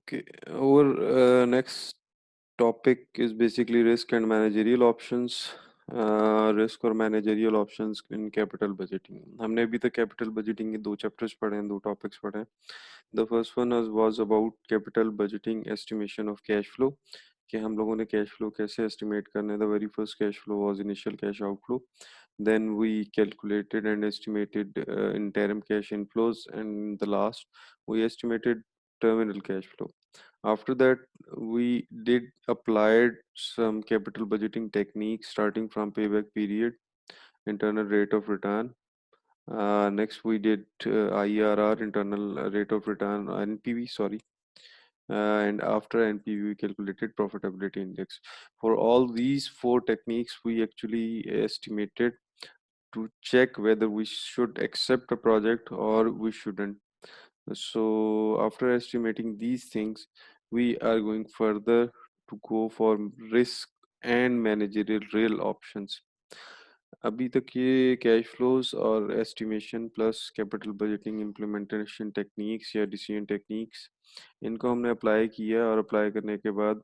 Okay, our next topic is basically risk and managerial options. Risk और managerial options in capital budgeting. हमने अभी तक capital budgeting के दो चैप्टर्स पढ़े हैं, दो टॉपिक्स पढ़े हैं। The first one was about capital budgeting estimation of cash flow, कि हम लोगों ने कैश फ्लो कैसे एस्टिमेट करना है। The very first cash flow was initial cash outflow, then we calculated and estimated interim cash inflows, and the last we estimated terminal cash flow. After that, we did applied some capital budgeting techniques starting from payback period, internal rate of return. Next, we did IRR, internal rate of return, NPV, sorry. And after NPV, we calculated profitability index. For all these four techniques, we actually estimated to check whether we should accept a project or we shouldn't. So after estimating these things, we are going further to go for risk and managerial real options. अभी तक ये cash flows और estimation plus capital budgeting implementation techniques या decision techniques, इनको हमने apply किया, और apply करने के बाद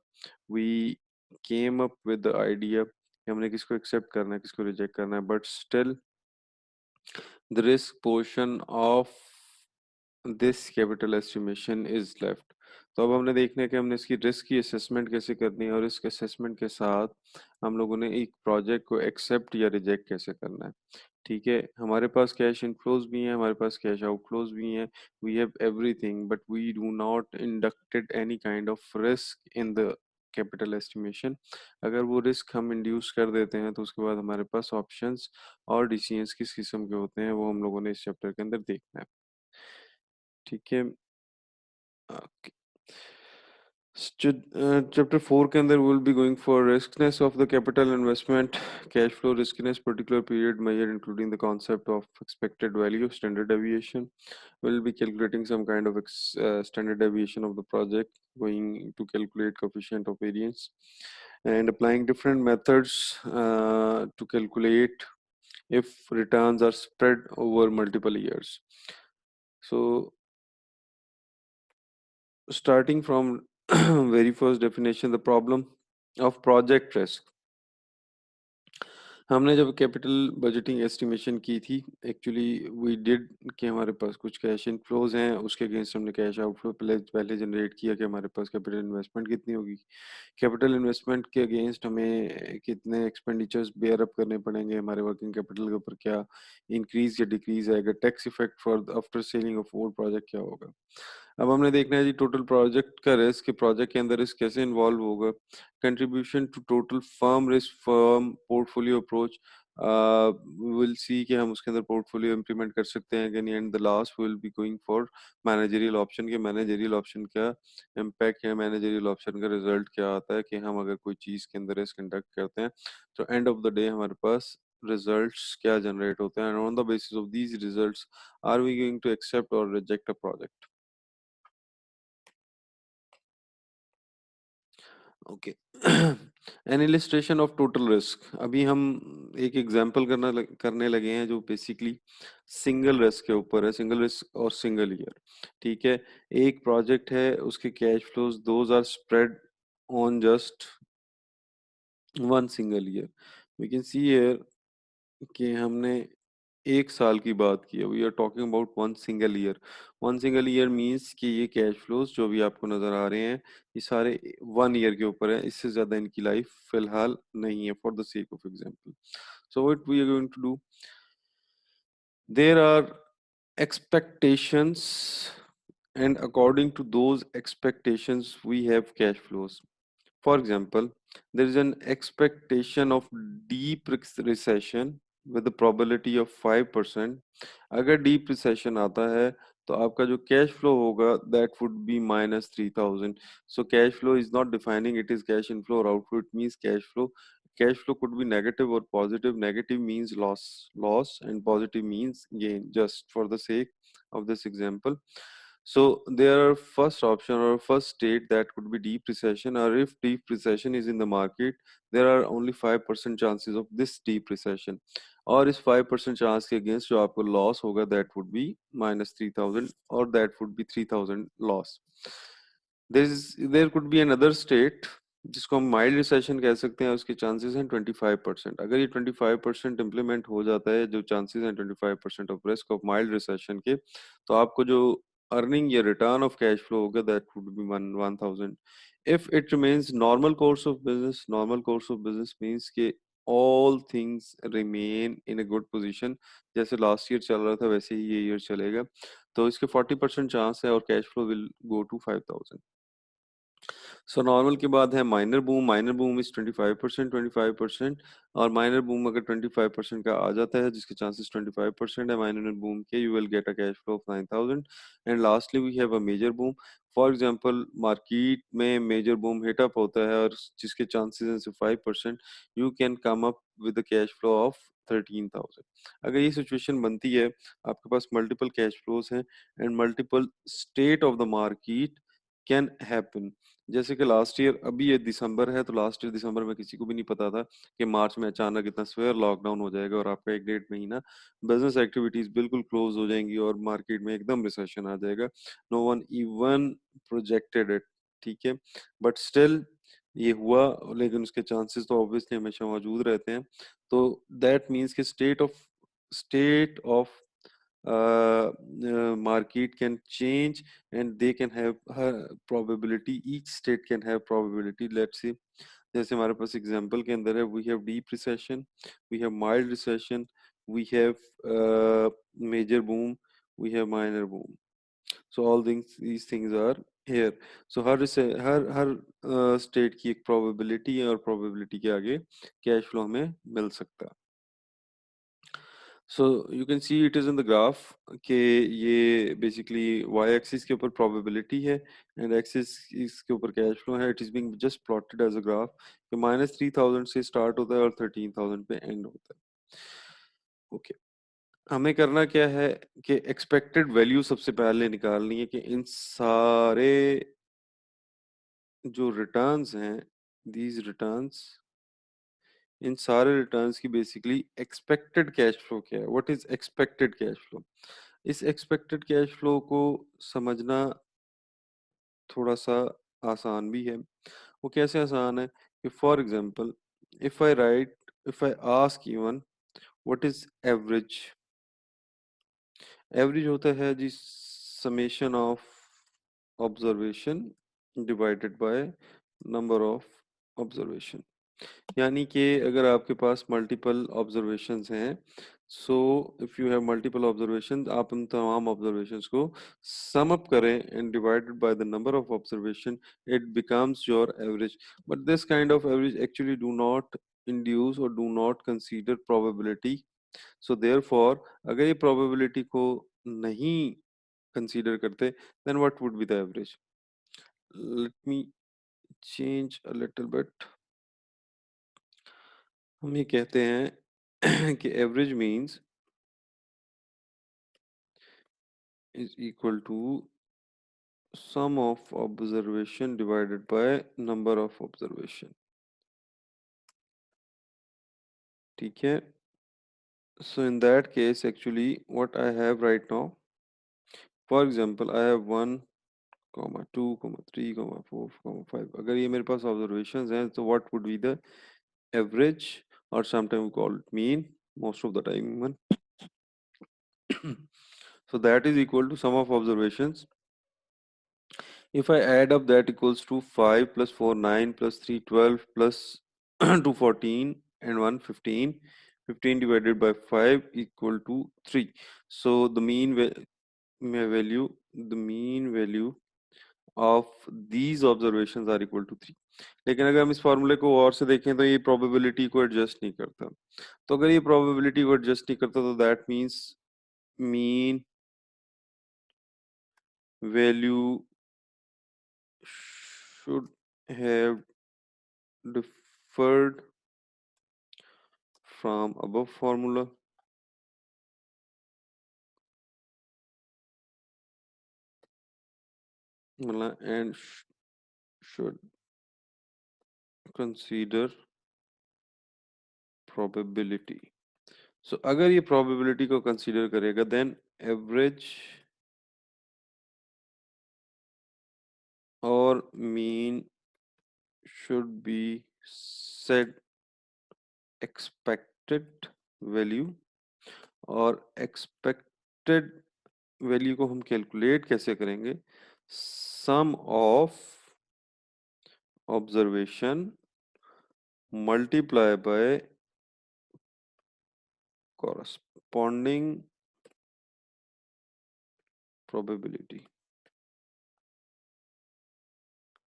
we came up with the idea कि हमने किसको एक्सेप्ट करना है, किसको रिजेक्ट करना है, but still the risk portion of this capital estimation is left. तो अब हमने देखना है कि हमने इसकी रिस्क की असेसमेंट कैसे करनी है, और रिस्क असेसमेंट के साथ हम लोगों ने एक प्रोजेक्ट को एक्सेप्ट या रिजेक्ट कैसे करना है। ठीक है, हमारे पास कैश इनफ्लोज भी हैं, हमारे पास कैश आउटफ्लोज भी हैं, we have everything, but we do not inducted any kind of risk in the capital estimation. अगर वो रिस्क हम इंड्यूस कर देते हैं तो उसके बाद हमारे पास ऑप्शंस और डिसीजंस किस किस्म के होते हैं वो हम लोगों ने इस चैप्टर के अंदर देखना है। ठीक है, चैप्टर 4 के अंदर will be going for riskness of the capital investment, cash flow riskness, particular period measure including the concept of expected value, standard deviation. We'll be calculating some kind of standard deviation of the project, going to calculate coefficient of variance, and applying different methods to calculate if returns are spread over multiple years. So starting from very first definition, the problem of project risk. हमने जब capital budgeting estimation की थी, actually we did कि हमारे पास कुछ cash inflows हैं, उसके against हमने कैश आउटफ्लो पहले जनरेट किया कि हमारे पास कैपिटल इन्वेस्टमेंट कितनी होगी, कैपिटल इन्वेस्टमेंट के अगेंस्ट हमें कितने एक्सपेंडिचर्स बेयर अप करने पड़ेंगे, हमारे वर्किंग कैपिटल के ऊपर क्या इंक्रीज या डिक्रीज आएगा, tax effect for after selling of old project क्या होगा। अब हमने देखना है जी टोटल प्रोजेक्ट का रिस्क, प्रोजेक्ट के अंदर रिस्क कैसे इन्वॉल्व होगा, contribution to total firm risk, firm portfolio approach, will see कि हम उसके अंदर पोर्टफोलियो इंप्लीमेंट कर सकते हैं कि नहीं, and the last will be going for managerial option के मैनेजरियल ऑप्शन क्या इम्पैक्ट है, मैनेजरियल ऑप्शन का रिजल्ट क्या आता है कि हम अगर कोई चीज के अंदर रिस्क कंडक्ट करते हैं तो एंड ऑफ द डे हमारे पास रिजल्ट्स क्या जनरेट होते हैं, and on the basis of these results are we going to accept और reject a project. Okay, an illustration of total risk. अभी हम एक एग्जांपल करने लगे हैं जो बेसिकली सिंगल रिस्क के ऊपर है, सिंगल रिस्क और सिंगल ईयर। ठीक है, एक प्रोजेक्ट है, उसके cash flows those are spread on just one single year. We can see here कि हमने एक साल की बात की है, we are talking about one single year. One single year means कि ये कैश फ्लोज जो भी आपको नजर आ रहे हैं ये सारे वन ईयर के ऊपर है, इससे ज्यादा इनकी लाइफ फिलहाल नहीं है, for the sake of example. So what we are going to do, there are expectations, and according to those expectations we have cash flows. For example, there is an expectation of deep recession with a probability of 5%. अगर deep recession आता है तो आपका जो cash flow होगा that would be minus 3000. So cash flow is not defining it is cash inflow or outflow, it means cash flow. Cash flow could be negative or positive. Negative means loss, and positive means gain, just for the sake of this example. So their first option or first state that could be deep recession, or if deep recession is in the market, there are only 5% chances of this deep recession. और इस 5% chance के against जो आपको loss होगा that would be minus 3000, or that would be 3000 loss. There could be another state जिसको हम mild recession कह सकते हैं, उसके चांसेस हैं 25%। अगर ये 25% इम्प्लीमेंट हो जाता है, जो चांसेस हैं 25% of risk of mild recession के, तो आपको जो अर्निंग या रिटर्न ऑफ कैश फ्लो होगा that would be 1000। If it remains normal course of business, normal course of business means के all things remain in a good position, जैसे last year चल रहा था वैसे ही ये ईयर चलेगा, तो इसके 40% चांस है और cash flow will go to 5000। So normal के बाद है minor boom. Minor boom is 25%, 25%। और माइनर बूम अगर 25% का आ जाता है, जिसके चांसेस 25% है माइनर बूम के, you will get a cash flow of 9000। And lastly we have a major boom. For example market में मेजर बूम हिट अप होता है और जिसके चांसेस हैं सिर्फ 5%, you can come up with the cash flow of 13,000। अगर ये situation बनती है, आपके पास मल्टीपल कैश फ्लोज हैं and multiple state of the market can happen. जैसे कि लास्ट ईयर, अभी ये दिसंबर है, तो लास्ट ईयर दिसंबर में किसी को भी नहीं पता था कि मार्च में अचानक इतना स्वेयर लॉकडाउन हो जाएगा और आपका एक डेढ़ महीना बिजनेस एक्टिविटीज बिल्कुल क्लोज हो जाएंगी और मार्केट में एकदम रिसेशन आ जाएगा। No one even projected it, ठीक है, बट स्टिल ये हुआ, लेकिन उसके चांसेस तो ऑब्वियसली हमेशा मौजूद रहते हैं। तो दैट मीन्स कि state of market can change and they can have probability, each state can have probability। let's see, जैसे हमारे पास एग्जांपल के अंदर है, we have deep recession, we have mild recession, we have major boom, we have minor boom. So all things, these things are here। So हर state की एक probability है और प्रोबेबिलिटी के आगे कैश फ्लो हमें मिल सकता है। So you can see it is in the graph कि ये बेसिकली वाई एक्सिस के ऊपर प्रोबेबिलिटी है एंड एक्सिस इसके ऊपर कैश फ्लो है। It is being just plotted as a graph कि -3000 से स्टार्ट होता है और 13,000 पे एंड होता है। ओके, हमें करना क्या है कि एक्सपेक्टेड वैल्यू सबसे पहले निकालनी है कि इन सारे जो रिटर्न्स हैं, दीज रिटर्न्स, इन सारे रिटर्न्स की बेसिकली एक्सपेक्टेड कैश फ्लो क्या है, what is expected cash flow. इस एक्सपेक्टेड कैश फ्लो को समझना थोड़ा सा आसान भी है। वो कैसे आसान है कि for example if I write, if I ask even what is average. Average होता है जी summation of observation divided by number of observation. यानी कि अगर आपके पास मल्टीपल ऑब्जर्वेशंस हैं, so if you have multiple observation, आप उन तमाम ऑब्जर्वेशंस को सम अप करें and divided by the number of observation, it becomes your average. But this kind of average actually do not induce और do not consider probability. So therefore अगर ये probability को नहीं कंसीडर करते, then what would be the average. Let me change a little bit. हम ये कहते हैं कि average means is equal to sum of observation divided by number of observation, ठीक है। So in that case actually what I have right now, for example I have 1,2,3,4,5। अगर ये मेरे पास ऑब्जर्वेशंस हैं, तो what would be the average, और sometime we call it mean, most of the time even. so that is equal to sum of observations. If I add up, that equals to 5 plus 4 9 plus 3 12 plus 2 14 and 1 15. 15 divided by 5 equal to 3. So the mean value of these observations are equal to 3। लेकिन अगर हम इस फॉर्मूले को और से देखें तो ये प्रोबेबिलिटी को एडजस्ट नहीं करता। तो अगर ये प्रोबेबिलिटी को एडजस्ट नहीं करता, तो that means mean value should have differed from above formula and should consider probability। so अगर ये probability को consider करेगा, then average or mean should be set expected value, और expected वैल्यू को हम कैलकुलेट कैसे करेंगे? Sum of observation multiply by corresponding probability,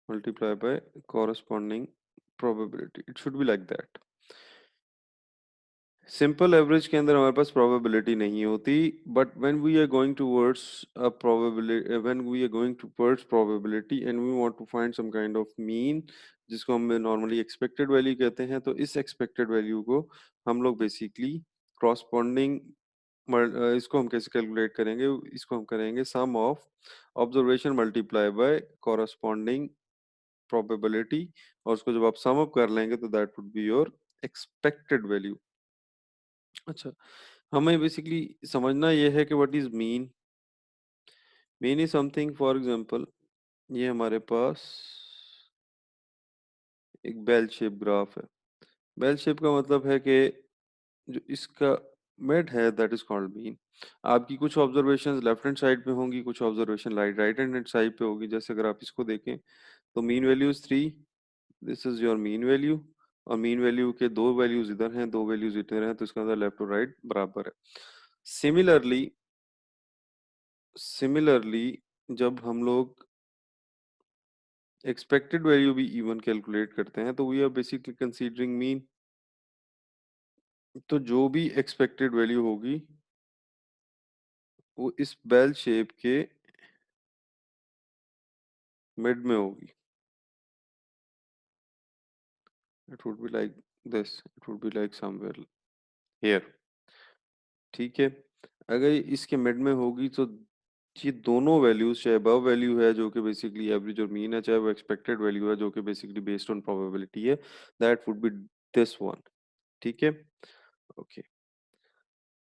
multiply by corresponding probability. It should be like that. Simple average के अंदर हमारे पास प्रोबेबिलिटी नहीं होती, but when we are going towards a probability, when we are going towards probability and we want to find some kind of mean, जिसको हम normally expected value कहते हैं, तो इस एक्सपेक्टेड वैल्यू को हम लोग बेसिकली क्रॉसपॉन्डिंग, इसको हम कैसे कैलकुलेट करेंगे? इसको हम करेंगे sum of observation multiply by corresponding probability, और उसको जब आप सम अप कर लेंगे तो that would be your expected value. अच्छा, हमें बेसिकली समझना ये है कि what is mean. Mean is something, for example ये हमारे पास एक बेल शेप ग्राफ है। बेल शेप का मतलब है कि जो इसका मिड है दैट इज कॉल्ड मीन। आपकी कुछ ऑब्जर्वेशंस लेफ्ट हैंड साइड पे होंगी, कुछ ऑब्जर्वेशन राइट हैंड साइड पे होगी। जैसे अगर आप इसको देखें तो mean value is 3, this is your mean value, और मीन वैल्यू के दो वैल्यूज इधर हैं, दो वैल्यूज इधर हैं, तो इसका मतलब लेफ्ट और राइट बराबर है। सिमिलरली सिमिलरली जब हम लोग एक्सपेक्टेड वैल्यू भी इवन कैलकुलेट करते हैं तो we are basically considering mean. तो जो भी एक्सपेक्टेड वैल्यू होगी वो इस बेल शेप के मिड में होगी। It would be like this, it would be like somewhere here. ठीक है, अगर ये इसके मिड में होगी तो ये दोनों वैल्यूज, चाहे अबव वैल्यू है जो कि बेसिकली एवरेज और मीन है, चाहे वो एक्सपेक्टेड वैल्यू है जो कि बेसिकली बेस्ड ऑन प्रोबेबिलिटी है, that would B this one. ठीक है, ओके।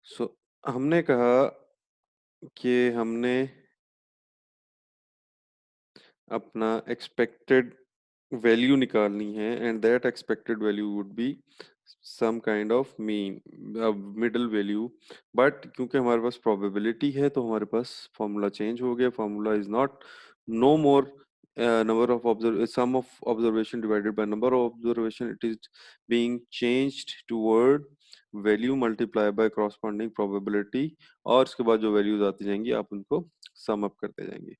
सो हमने कहा कि हमने अपना एक्सपेक्टेड वैल्यू निकालनी है, and that expected value would be some kind of mean, middle value. But क्योंकि हमारे पास प्रोबेबिलिटी है तो हमारे पास फॉर्मूला चेंज हो गया। Formula is not know more number of sum of observation divided by number of observation, it is being changed toward value multiplied by corresponding probability, और इसके बाद जो वैल्यूज आती जाएंगी आप उनको सम अप करते जाएंगे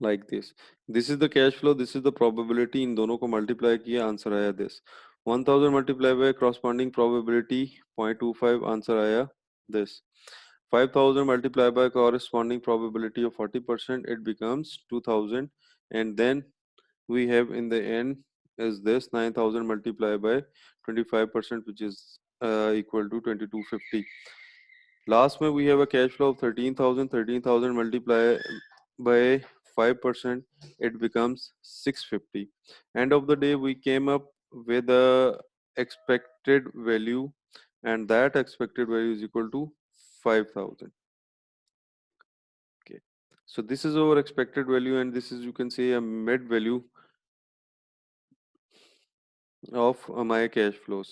like this is the cash flow, this is the probability, इन दोनों को मल्टीप्लाई किया, आंसर आया this। 1000 multiply by corresponding probability 0.25, answer आया this। 5000 multiplied by corresponding probability of 40%, it becomes 2000, and then we have in the end is this 9000 multiplied by 25%, which is equal to 2250। Last में we have a cash flow of 13,000, 13,000 multiplied by 5%, it becomes 650। End of the day, we came up with a expected value, and that expected value is equal to 5,000. Okay, so this is our expected value, and this is, you can say, a mid value of my cash flows.